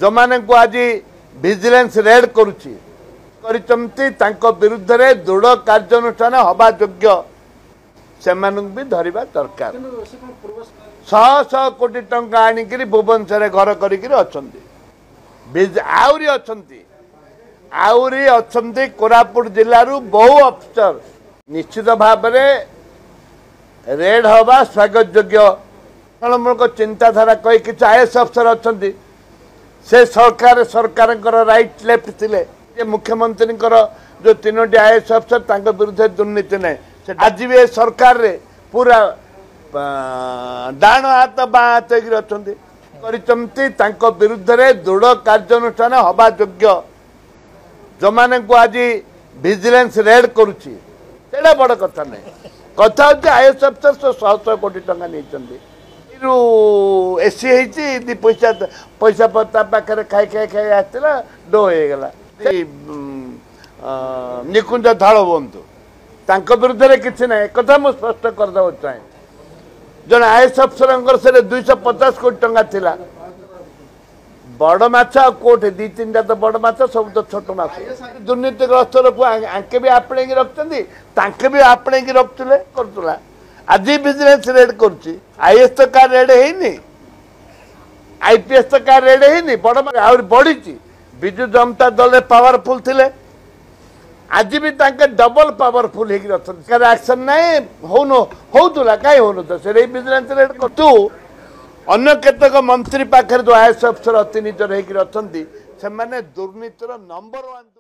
जो माने को आज विजिलेंस रेड करुच्ची विरुद्ध में दृढ़ कार्यानुष्ठान हवा योग्य से भी धरवा दरकार। 100 कोटी टंका आनिक भुवनेश्वर घर आउरी अच्छा कोरापुट जिलू बहु अफिसर निश्चित भाव में रेड हवा स्वागत योग्य मूलक चिंताधारा कई किसी आईएएस अफिसर अच्छा से सरकार राइट लेफ्ट थे मुख्यमंत्री जो 3टी आईएएस अफिसर विरुद्ध दुर्नीति नहीं आज भी सरकार रे पूरा डाण हाथ बाँ हाथ अच्छा विरुद्ध में दृढ़ कार्यानुष्ठान हवा योग्य जो माने को आज विजिलेंस रेड करुच्ची से बड़ कथा नहीं कथा हूँ आईएएस अफिसर 100 कोटी टंका नहीं एसी दी पैसा पैसा पाखे खाई खाई खाई आसला डो हो गला निकुंज धड़ हूँ विरुद्ध में किसी ना एक मुझे स्पष्ट करदे चाहे जन आईएएस अफिसर से 250 कोटी टंका थिला बड़ माछ कोठे 2-3टा तो बड़ माछ सब तो छोट माछ दुर्नीतिग्रस्त लोक आंके भी आपणे रखते भी आपणे रखुले करुला आज विजिलेंस रेड करुच्ची आईएएस तो का रेड है आईपीएस तो का रेड है बड़ आहुरी बढ़ी विजु जनता दल पावरफुल थे आज भी डबल पावरफुल एक्शन ना होता कहीं हो से विजिलेंस रेड कर तू अन्य केतक मंत्री पाखे जो आईएएस अफिसर अति निजर होकर अच्छा से दुर्नीतिर नंबर 1